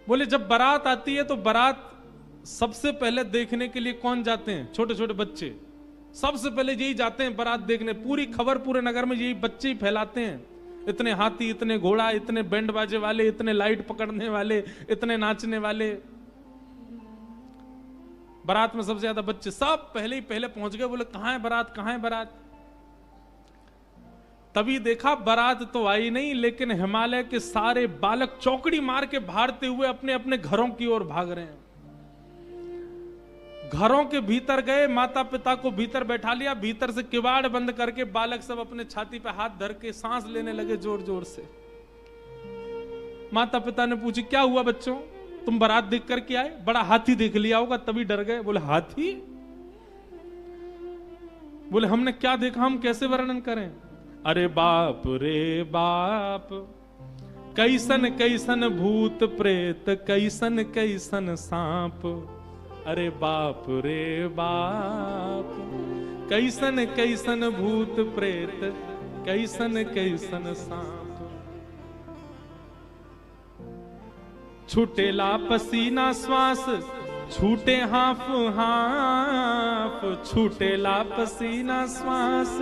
बोले जब बारात आती है तो बारात सबसे पहले देखने के लिए कौन जाते हैं? छोटे छोटे बच्चे सबसे पहले यही जाते हैं बारात देखने। पूरी खबर पूरे नगर में यही बच्चे ही फैलाते हैं। इतने हाथी, इतने घोड़ा, इतने बैंड बाजे वाले, इतने लाइट पकड़ने वाले, इतने नाचने वाले। बारात में सबसे ज्यादा बच्चे, सब पहले ही पहले पहुंच गए। बोले कहां है बारात, कहां है बारात? तभी देखा बारात तो आई नहीं, लेकिन हिमालय के सारे बालक चौकड़ी मार के भागते हुए अपने अपने घरों की ओर भाग रहे हैं। घरों के भीतर गए, माता पिता को भीतर बैठा लिया, भीतर से किवाड़ बंद करके बालक सब अपने छाती पे हाथ धर के सांस लेने लगे जोर जोर से। माता पिता ने पूछी क्या हुआ बच्चों, तुम बारात देख करके आए? बड़ा हाथी देख लिया होगा तभी डर गए। बोले हाथी? बोले हमने क्या देखा, हम कैसे वर्णन करें? अरे बाप रे बाप, कैसन कैसन भूत प्रेत, कैसन कैसन सांप। अरे बाप रे बाप, कैसन कैसन भूत प्रेत, कैसन कैसन सांप। छूटेला पसीना श्वास, छूटे हाफ हाफ। छूटेला पसीना श्वास,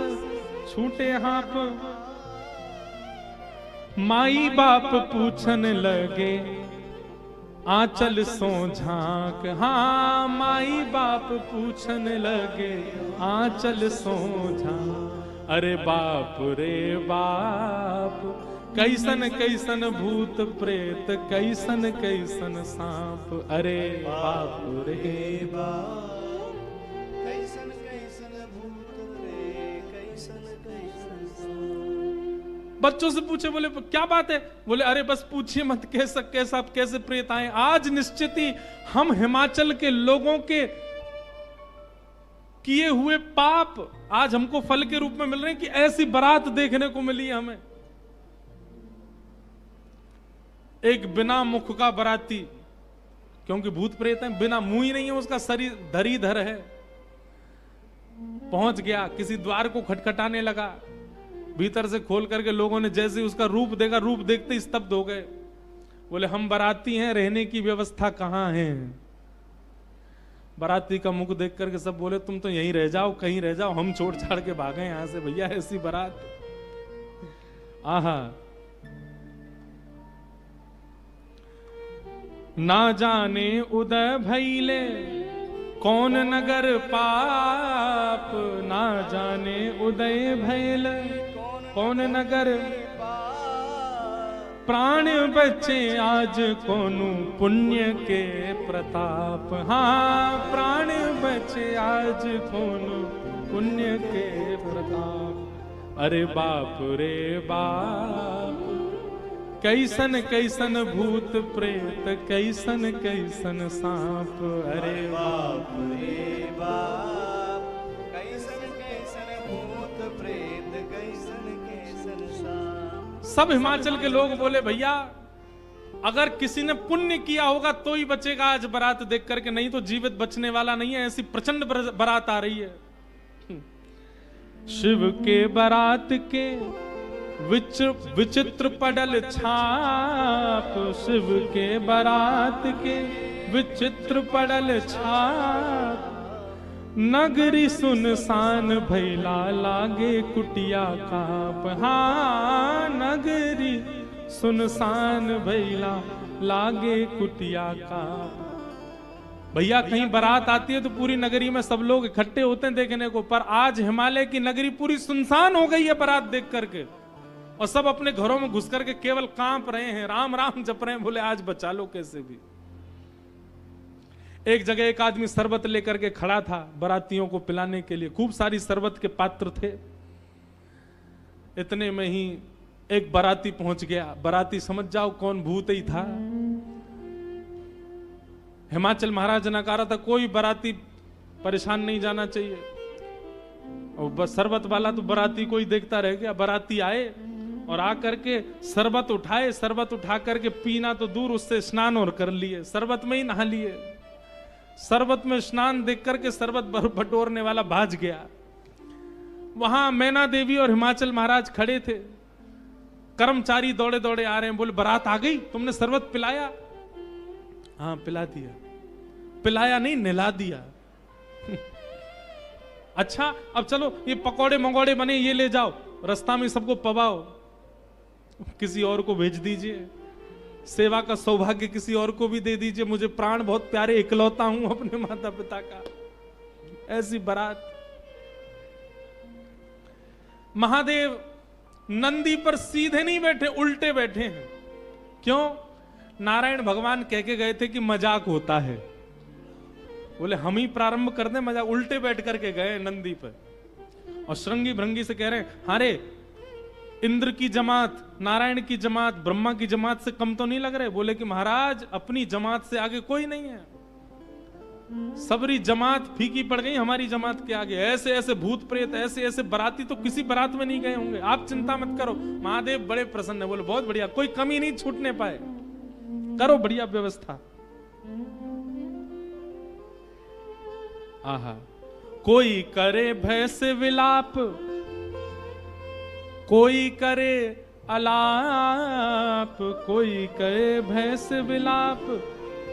छूटे हाफ। माई बाप पूछन लगे, आंचल सो झांक। हाँ माई बाप पूछन लगे, आंचल सो झांक। अरे बाप रे बाप, कैसन कैसन भूत प्रेत, कैसन कैसन सांप। अरे बाप रे बाप, कैसन कैसन भूत प्रेत, कैसन कैसन सांप। बच्चों से पूछे, बोले क्या बात है? बोले अरे बस पूछिए मत, कैसे प्रेत आए। आज निश्चित ही हम हिमाचल के लोगों के किए हुए पाप आज हमको फल के रूप में मिल रहे हैं कि ऐसी बारात देखने को मिली हमें। एक बिना मुख का बराती, क्योंकि भूत प्रेत है, बिना मुंह ही नहीं है, उसका शरीर धरीधर है, पहुंच गया, किसी द्वार को खटखटाने लगा। भीतर से खोल करके लोगों ने जैसे उसका रूप देखा, रूप देखते ही स्तब्ध हो गए। बोले हम बाराती हैं, रहने की व्यवस्था कहां है? बाराती का मुख देख करके सब बोले तुम तो यहीं रह जाओ, कहीं रह जाओ, हम छोड़ छाड़ के भागे यहां से, भैया ऐसी बारात। आहा, ना जाने उदय भैले कौन नगर पाप। ना जाने उदय भैले कौन नगर, प्राण बचे आज कोनु पुण्य के प्रताप। हाँ प्राण बचे आज कोनु पुण्य के प्रताप। अरे बाप रे बाप, कैसन कैसन भूत प्रेत, कैसन कैसन सांप। अरे बाप रे बाप, कैसन कैसन भूत प्रेत, कैसन कैसन सांप। सब हिमाचल के लोग बोले भैया अगर किसी ने पुण्य किया होगा तो ही बचेगा आज बारात देख करके, नहीं तो जीवित बचने वाला नहीं है। ऐसी प्रचंड बारात आ रही है। शिव के बारात के विचित्र पडल छाप। शिव के बारात के विचित्र पडल छाप। नगरी सुनसान भैला लागे कुटिया काप। हाँ नगरी सुनसान भैला लागे कुटिया काप। भैया कहीं बारात आती है तो पूरी नगरी में सब लोग इकट्ठे होते हैं देखने को, पर आज हिमालय की नगरी पूरी सुनसान हो गई है बारात देख करके, और सब अपने घरों में घुस करके केवल कांप रहे हैं, राम राम जप रहे हैं, बोले आज बचा लो कैसे भी। एक जगह एक आदमी शरबत लेकर के खड़ा था बारातियों को पिलाने के लिए, खूब सारी शरबत के पात्र थे। इतने में ही एक बाराती पहुंच गया। बाराती समझ जाओ कौन, भूत ही था। हिमाचल महाराज ने कहा था कोई बाराती परेशान नहीं जाना चाहिए, और बस शरबत वाला तो बाराती को ही देखता रह गया। बाराती आए और आकर के शरबत उठाए, शरबत उठा करके पीना तो दूर, उससे स्नान और कर लिए, शरबत में ही नहा लिए। शरबत में स्नान देख करके शरबत बटोरने वाला भाज गया। वहां मैना देवी और हिमाचल महाराज खड़े थे। कर्मचारी दौड़े दौड़े आ रहे हैं, बोले बारात आ गई, तुमने शरबत पिलाया? हाँ पिला दिया, पिलाया नहीं नहला दिया। अच्छा अब चलो ये पकौड़े मंगौड़े बने ये ले जाओ, रास्ता में सबको पवाओ, किसी और को भेज दीजिए, सेवा का सौभाग्य किसी और को भी दे दीजिए, मुझे प्राण बहुत प्यारे, इकलौता हूं अपने माता पिता का। ऐसी बारात। महादेव नंदी पर सीधे नहीं बैठे, उल्टे बैठे हैं। क्यों? नारायण भगवान कह के गए थे कि मजाक होता है, बोले हम ही प्रारंभ कर दें मजाक। उल्टे बैठ करके गए नंदी पर और श्रृंगी भृंगी से कह रहे हैं, हारे इंद्र की जमात, नारायण की जमात, ब्रह्मा की जमात से कम तो नहीं लग रहे? बोले कि महाराज अपनी जमात से आगे कोई नहीं है, सबरी जमात फीकी पड़ गई हमारी जमात के आगे। ऐसे ऐसे भूत प्रेत, ऐसे ऐसे बराती तो किसी बारात में नहीं गए होंगे, आप चिंता मत करो। महादेव बड़े प्रसन्न है, बोले बहुत बढ़िया, कोई कमी नहीं छूटने पाए, करो बढ़िया व्यवस्था। आहा, कोई करे भय से विलाप, कोई करे अलाप, कोई करे भय से विलाप,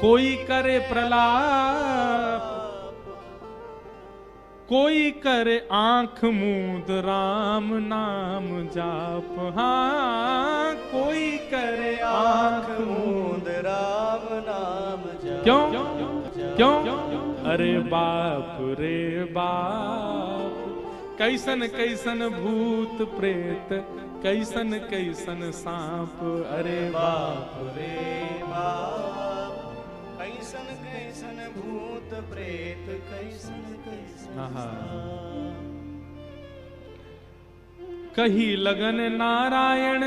कोई करे प्रलाप, कोई करे आंख मूंद राम नाम जाप। हाँ कोई करे आंख मूंद राम नाम जाप। क्यों? अरे बाप रे बाप, कैसन कैसन भूत प्रेत, कैसन कैसन सांप। अरे बाप रे बाप, कैसन कैसन भूत प्रेत, कैसन कैसन सांप। कही लगन नारायण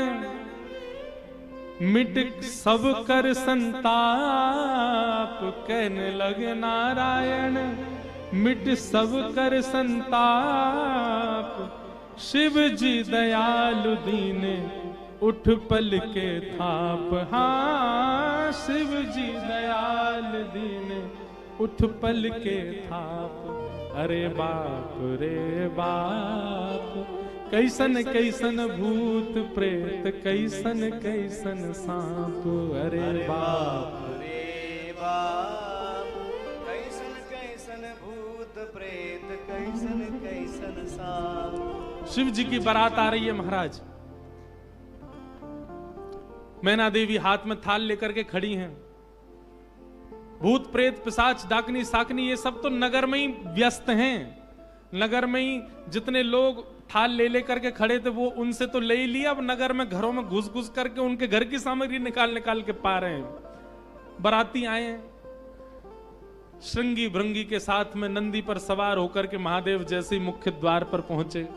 मिट सब कर संताप, कहने लगे नारायण मिट सब कर संताप। शिव जी दयालु दीने उठ पल के थाप। हाँ शिव जी दयालु दीने उठ पल के थाप। अरे बाप रे बाप, कैसन कैसन भूत प्रेत, कैसन कैसन सांप। अरे बाप रे बाप, कैसन कैसन भूत प्रेत, कैसन कैसन सांप। शिव जी की बारात आ रही है महाराज। मैना देवी हाथ में थाल लेकर के खड़ी हैं। भूत प्रेत पिशाच डाकनी साकनी ये सब तो नगर में ही व्यस्त हैं। नगर में ही जितने लोग थाल ले लेकर के खड़े थे वो उनसे तो ले ही लिया, अब नगर में घरों में घुस घुस करके उनके घर की सामग्री निकाल निकाल के पा रहे हैं। बाराती आए हैं श्रृंगी भृंगी के साथ में, नंदी पर सवार होकर के महादेव जैसे ही मुख्य द्वार पर पहुंचे।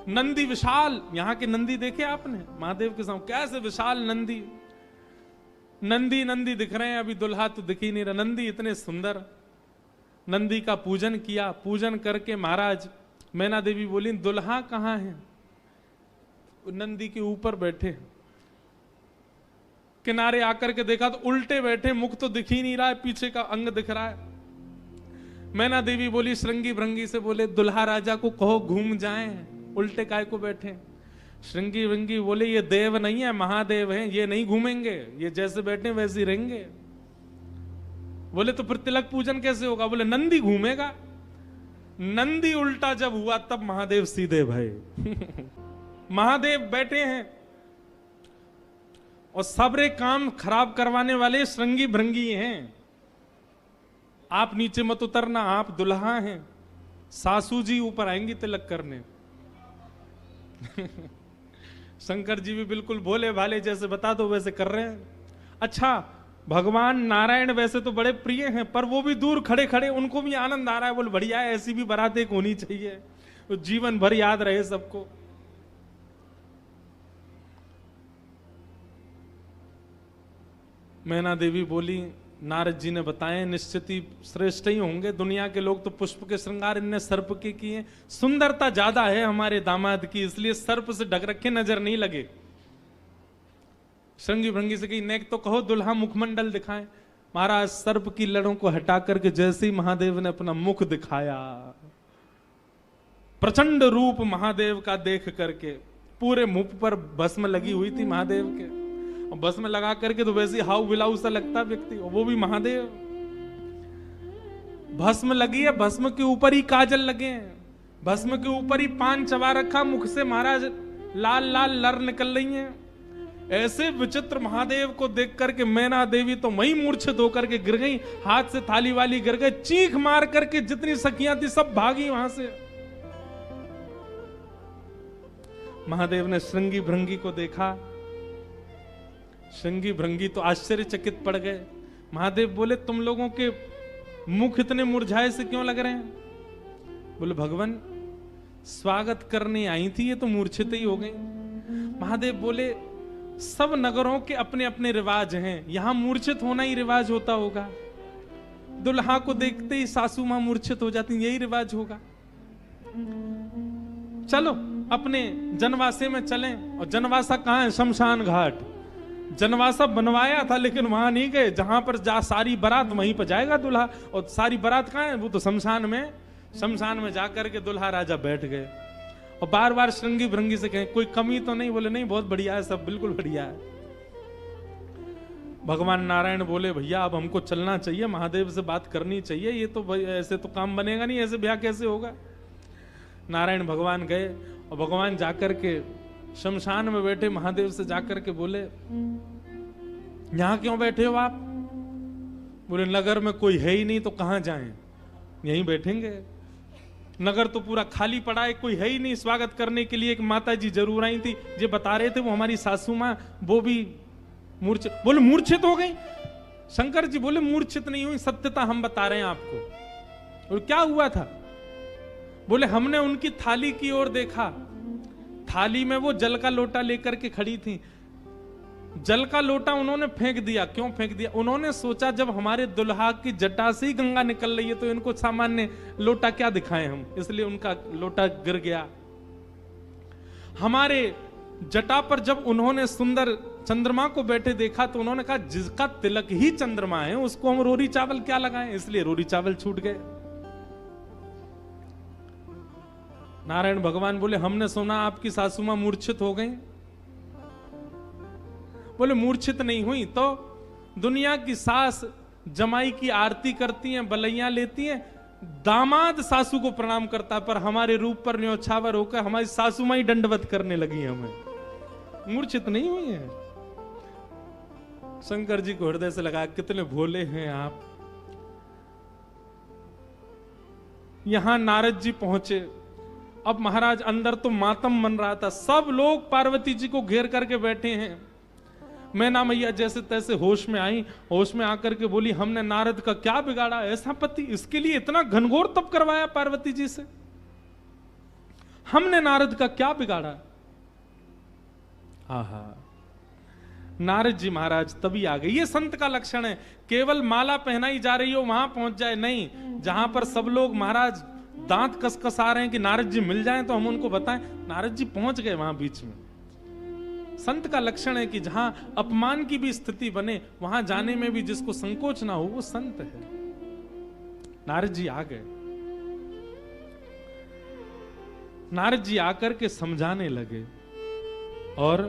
नंदी विशाल, यहां के नंदी देखे आपने महादेव के सामने कैसे विशाल नंदी, नंदी नंदी दिख रहे हैं, अभी दुल्हा तो दिख ही नहीं रहा। नंदी इतने सुंदर। नंदी का पूजन किया, पूजन करके महाराज मैना देवी बोली दुल्हा कहां है? नंदी के ऊपर बैठे, किनारे आकर के देखा तो उल्टे बैठे, मुख तो दिख ही नहीं रहा है, पीछे का अंग दिख रहा है। मैना देवी बोली श्रृंगी भृंगी से, बोले दुल्हा राजा को कहो घूम जाएं, उल्टे काय को बैठे? श्रृंगी भृंगी बोले ये देव नहीं है, महादेव हैं, ये नहीं घूमेंगे, ये जैसे बैठे वैसे ही रहेंगे। बोले तो फिर तिलक पूजन कैसे होगा? बोले नंदी घूमेगा। नंदी उल्टा जब हुआ तब महादेव सीधे भय। महादेव बैठे हैं और सबरे काम खराब करवाने वाले श्रृंगी भृंगी हैं। आप नीचे मत उतरना, आप दुल्हा हैं, सासू जी ऊपर आएंगी तिलक करने। शंकर जी भी बिल्कुल भोले भाले, जैसे बता दो वैसे कर रहे हैं। अच्छा भगवान नारायण वैसे तो बड़े प्रिय हैं, पर वो भी दूर खड़े खड़े उनको भी आनंद आ रहा है। बोले बढ़िया है, ऐसी भी बारात एक होनी चाहिए, तो जीवन भर याद रहे सबको। मैना देवी बोली नारद जी ने बताए निश्चित ही श्रेष्ठ ही होंगे, दुनिया के लोग तो पुष्प के श्रृंगार इनने सर्प के किए, सुंदरता ज्यादा है हमारे दामाद की, इसलिए सर्प से ढक रखे नजर नहीं लगे। श्रृंगी भृंगी से कही नेक तो कहो दुल्हा मुखमंडल दिखाएं। महाराज सर्प की लड़ों को हटा करके जैसे ही महादेव ने अपना मुख दिखाया, प्रचंड रूप महादेव का देख करके पूरे मुख पर भस्म लगी हुई थी महादेव के। और भस्म लगा करके तो वैसे हाउ बिलाऊ सा लगता व्यक्ति, और वो भी महादेव। भस्म लगी है, भस्म के ऊपर ही काजल लगे हैं, भस्म के ऊपर ही पान चबा रखा, मुख से महाराज लाल लाल लर निकल रही हैं। ऐसे विचित्र महादेव को देख करके मैना देवी तो वहीं मूर्छित होकर के गिर गई, हाथ से थाली वाली गिर गई, चीख मार करके जितनी सखियां थी सब भागी वहां से। महादेव ने श्रृंगी भृंगी को देखा, श्रृंगी भृंगी तो आश्चर्यचकित पड़ गए। महादेव बोले तुम लोगों के मुख इतने मुरझाए से क्यों लग रहे हैं? बोले भगवान स्वागत करने आई थी, ये तो मूर्छित ही हो गई। महादेव बोले सब नगरों के अपने अपने रिवाज हैं, यहां मूर्छित होना ही रिवाज होता होगा। दुल्हा को देखते ही सासू मां मूर्छित हो जाती, यही रिवाज होगा। चलो अपने जनवासे में चलें। और जनवासा कहां है? शमशान घाट। जनवासा बनवाया था लेकिन वहां नहीं गए, जहां पर जा सारी बारात वहीं पर जाएगा दूल्हा। और सारी बारात कहां है? वो तो शमशान में। शमशान में जाकर के दूल्हा राजा बैठ गए और बार बार श्रृंगी भृंगी से कहें कोई कमी तो नहीं? बोले नहीं, बहुत बढ़िया है, सब बिल्कुल बढ़िया है। भगवान नारायण बोले भैया अब हमको चलना चाहिए, महादेव से बात करनी चाहिए, ये तो ऐसे तो काम बनेगा नहीं, ऐसे ब्याह कैसे होगा। नारायण भगवान गए और भगवान जाकर के शमशान में बैठे महादेव से जाकर के बोले यहां क्यों बैठे हो आप? बोले नगर में कोई है ही नहीं तो कहां जाएं, यहीं बैठेंगे। नगर तो पूरा खाली पड़ा है, कोई है ही नहीं स्वागत करने के लिए। एक माता जी जरूर आई थी, जो बता रहे थे वो हमारी सासू मां, वो भी मूर्छित। बोले मूर्छित हो गई? शंकर जी बोले मूर्छित नहीं हुई, सत्यता हम बता रहे हैं आपको। और क्या हुआ था? बोले हमने उनकी थाली की ओर देखा, थाली में वो जल का लोटा लेकर के खड़ी थी। जल का लोटा उन्होंने फेंक दिया। क्यों फेंक दिया? उन्होंने सोचा जब हमारे दुल्हा की जटा से ही गंगा निकल रही है तो इनको सामान्य लोटा क्या दिखाएं हम, इसलिए उनका लोटा गिर गया। हमारे जटा पर जब उन्होंने सुंदर चंद्रमा को बैठे देखा तो उन्होंने कहा जिसका तिलक ही चंद्रमा है उसको हम रोरी चावल क्या लगाएं, इसलिए रोरी चावल छूट गए। नारायण भगवान बोले हमने सुना आपकी सासू मां मूर्छित हो गई। बोले मूर्छित नहीं हुई तो दुनिया की सास जमाई की आरती करती हैं, बलैया लेती हैं, दामाद सासू को प्रणाम करता है, पर हमारे रूप पर न्योछावर होकर हमारी सासू मां ही दंडवत करने लगी हमें। मूर्छित नहीं हुई है। शंकर जी को हृदय से लगा कितने भोले हैं आप। यहां नारद जी पहुंचे। अब महाराज अंदर तो मातम बन रहा था, सब लोग पार्वती जी को घेर करके बैठे हैं। मैना मैया जैसे तैसे होश में आई, होश में आकर के बोली हमने नारद का क्या बिगाड़ा, ऐसा पति, इसके लिए इतना घनघोर तप करवाया पार्वती जी से, हमने नारद का क्या बिगाड़ा। आहा, नारद जी महाराज तभी आ गए। ये संत का लक्षण है, केवल माला पहनाई जा रही हो वहां पहुंच जाए नहीं, जहां पर सब लोग महाराज दांत कसकसा रहे हैं कि नारद जी मिल जाएं तो हम उनको बताएं, नारद जी पहुंच गए वहां बीच में। संत का लक्षण है कि जहां अपमान की भी स्थिति बने वहां जाने में भी जिसको संकोच ना हो वो संत है। नारद जी आ गए। नारद जी आकर के समझाने लगे और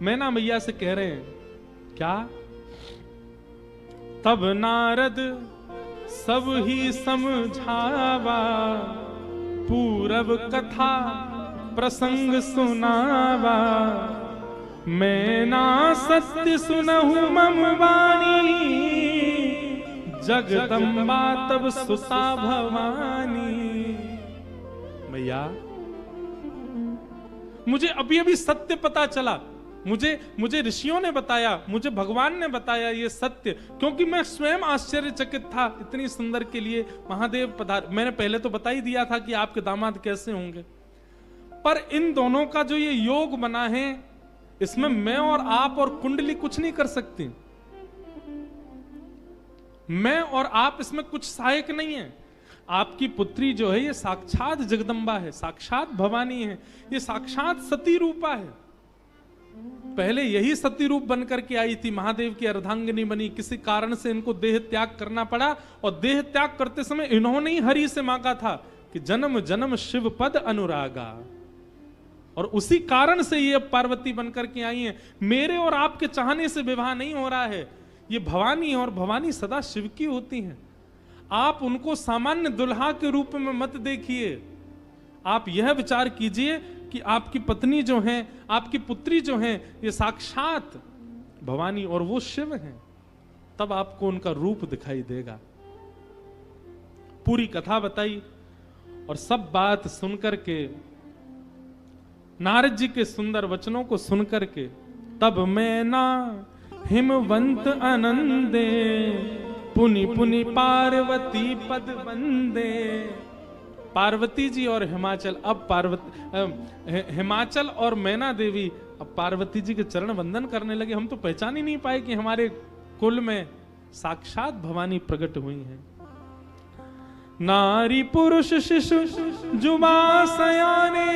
मैना मैया से कह रहे हैं क्या? तब नारद सब ही समझावा, पूरब कथा प्रसंग सुनावा, मैना सत्य सुनहु मम वाणी, जगदम्बा तब सुता भवानी। मैया मुझे अभी अभी सत्य पता चला, मुझे ऋषियों ने बताया, मुझे भगवान ने बताया ये सत्य, क्योंकि मैं स्वयं आश्चर्यचकित था। इतनी सुंदर के लिए महादेव पधार। मैंने पहले तो बता ही दिया था कि आपके दामाद कैसे होंगे, पर इन दोनों का जो ये योग बना है इसमें मैं और आप और कुंडली कुछ नहीं कर सकती। मैं और आप इसमें कुछ सहायक नहीं है। आपकी पुत्री जो है ये साक्षात जगदम्बा है, साक्षात भवानी है, ये साक्षात सती रूपा है। पहले यही सती रूप बनकर के आई थी, महादेव की अर्धांगिनी बनी, किसी कारण से इनको देह त्याग करना पड़ा और देह त्याग करते समय इन्होंने ही हरि से मांगा था कि जन्म जन्म शिव पद अनुरागा। और उसी कारण से ये पार्वती बनकर के आई हैं। मेरे और आपके चाहने से विवाह नहीं हो रहा है, ये भवानी, और भवानी सदा शिव की होती हैं। आप उनको सामान्य दुल्हा के रूप में मत देखिए, आप यह विचार कीजिए कि आपकी पत्नी जो हैं, आपकी पुत्री जो हैं, ये साक्षात भवानी और वो शिव हैं। तब आपको उनका रूप दिखाई देगा। पूरी कथा बताई और सब बात सुनकर के, नारद जी के सुंदर वचनों को सुनकर के, तब मैना हिमवंत आनंदे, पुनि पुनि पार्वती पद वंदे। पार्वती जी और हिमाचल, अब हिमाचल और मैना देवी अब पार्वती जी के चरण वंदन करने लगे। हम तो पहचान ही नहीं पाए कि हमारे कुल में साक्षात भवानी प्रकट हुई हैं। नारी पुरुष शिशु जुबा सयाने,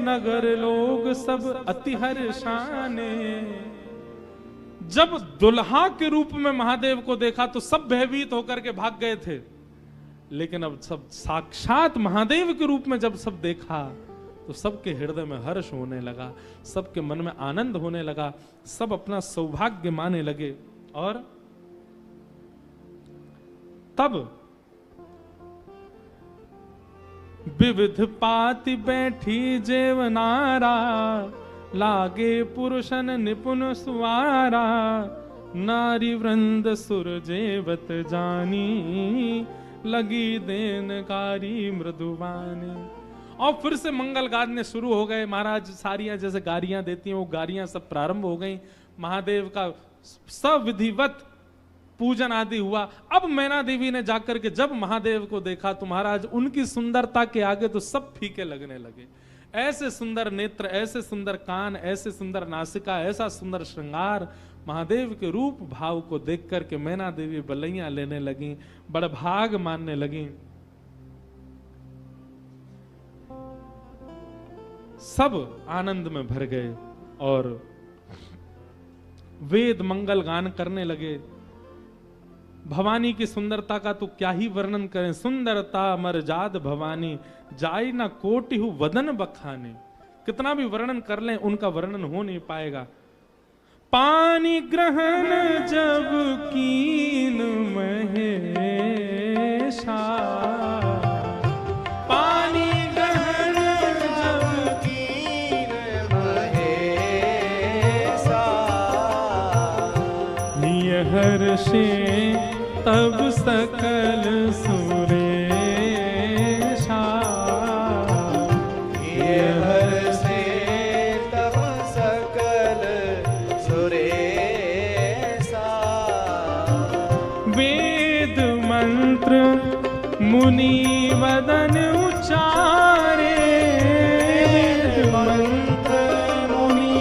नगर लोग सब अति हर्षाने। जब दुल्हा के रूप में महादेव को देखा तो सब भयभीत होकर के भाग गए थे, लेकिन अब सब साक्षात महादेव के रूप में जब सब देखा तो सबके हृदय में हर्ष होने लगा, सबके मन में आनंद होने लगा, सब अपना सौभाग्य माने लगे। और तब विविध पाति बैठी जेवनारा, लागे पुरुषन निपुण सुवारा। नारी वृंद सुर जेवत जानी, लगी देनकारी मृदुवानी। और फिर से मंगल गाने शुरू हो गए। महाराज सारियां जैसे गारियां देती हैं, वो गारियां सब प्रारंभ हो गई। महादेव का सविधिवत पूजन आदि हुआ। अब मैना देवी ने जाकर के जब महादेव को देखा तो महाराज उनकी सुंदरता के आगे तो सब फीके लगने लगे। ऐसे सुंदर नेत्र, ऐसे सुंदर कान, ऐसे सुंदर नासिका, ऐसा सुंदर श्रृंगार, महादेव के रूप भाव को देख करके मैना देवी बलैया लेने लगी, बड़भाग मानने लगी। सब आनंद में भर गए और वेद मंगल गान करने लगे। भवानी की सुंदरता का तो क्या ही वर्णन करें। सुंदरता मरजाद भवानी, जाई ना कोटि हु वदन बखाने। कितना भी वर्णन कर लें उनका वर्णन हो नहीं पाएगा। पानी ग्रहण जब कीन महेशा, पानी ग्रहण जब कीन महेशा। हर्षे तब सकल सुरेशा, हर्षे तब सकल सुरेशा। वेद मंत्र मुनि वदन उच्चारे, वेद मंत्र मुनि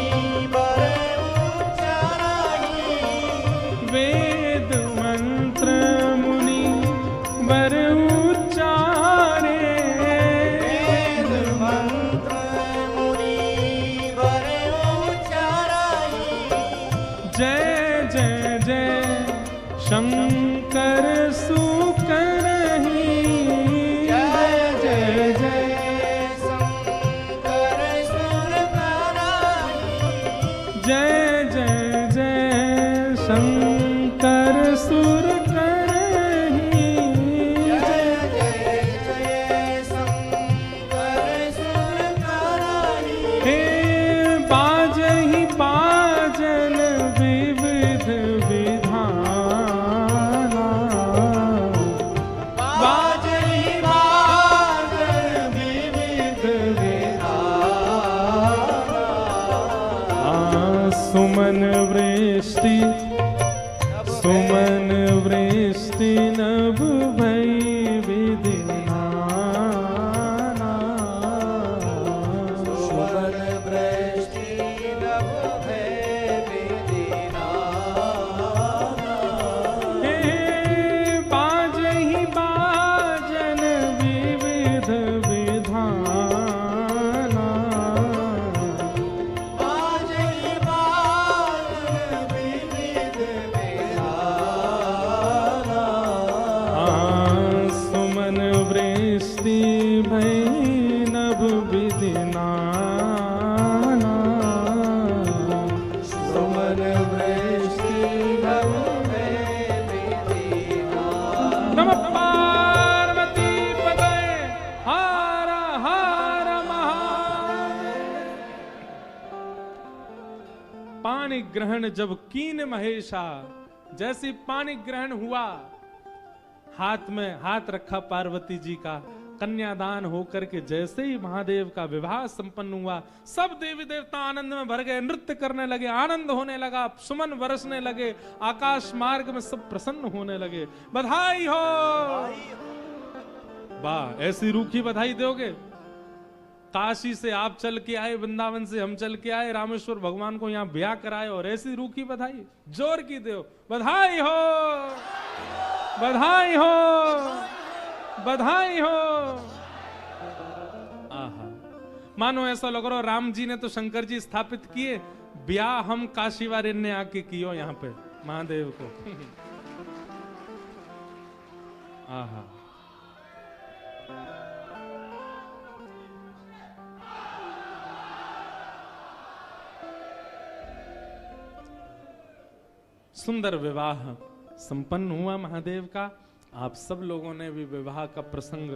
वर उच्चाराई। वेद मंत्र मुनि वर उच्चारे, वेद मंत्र मुनि वर उच्चाराई। जय जय जय शंकर सुकरहि, जय जय जय शंकर सुर कराई। जय जय जय शंकर सुर करहि। जय जय जय शंकर सुर कराई। हे बाजहि बाजन विविध विधाना, बाजहि बाजन विविध विधाना। सुमन वृष्टि सुमन वृष्टि नभ भई विधिनाना। सुमन वृष्टि नभ भय विधिनाना। हे बाजहि बाजन विविध विधाना, बाजहि बाजन विविध विधाना। मन वृष्टि नभ में विधिना। नमः पार्वती पते हर हर महादेव। पानी ग्रहण जब कीन महेशा, जैसी पानी ग्रहण हुआ, हाथ में हाथ रखा पार्वती जी का, कन्यादान होकर के जैसे ही महादेव का विवाह संपन्न हुआ, सब देवी देवता आनंद में भर गए, नृत्य करने लगे, आनंद होने लगा, सुमन बरसने लगे, आकाश मार्ग में सब प्रसन्न होने लगे। बधाई हो। वाह, ऐसी रूखी बधाई दोगे? काशी से आप चल के आए, वृंदावन से हम चल के आए, रामेश्वर भगवान को यहाँ ब्याह कराए, और ऐसी रूखी बधाई जोर की दो। बधाई हो, बधाई हो, बधाई हो। आहा, मानो ऐसा लग रहा राम जी ने तो शंकर जी स्थापित किए, ब्याह हम काशी वाले ने आके कियो यहाँ पे महादेव को। आहा, सुंदर विवाह संपन्न हुआ महादेव का। आप सब लोगों ने भी विवाह का प्रसंग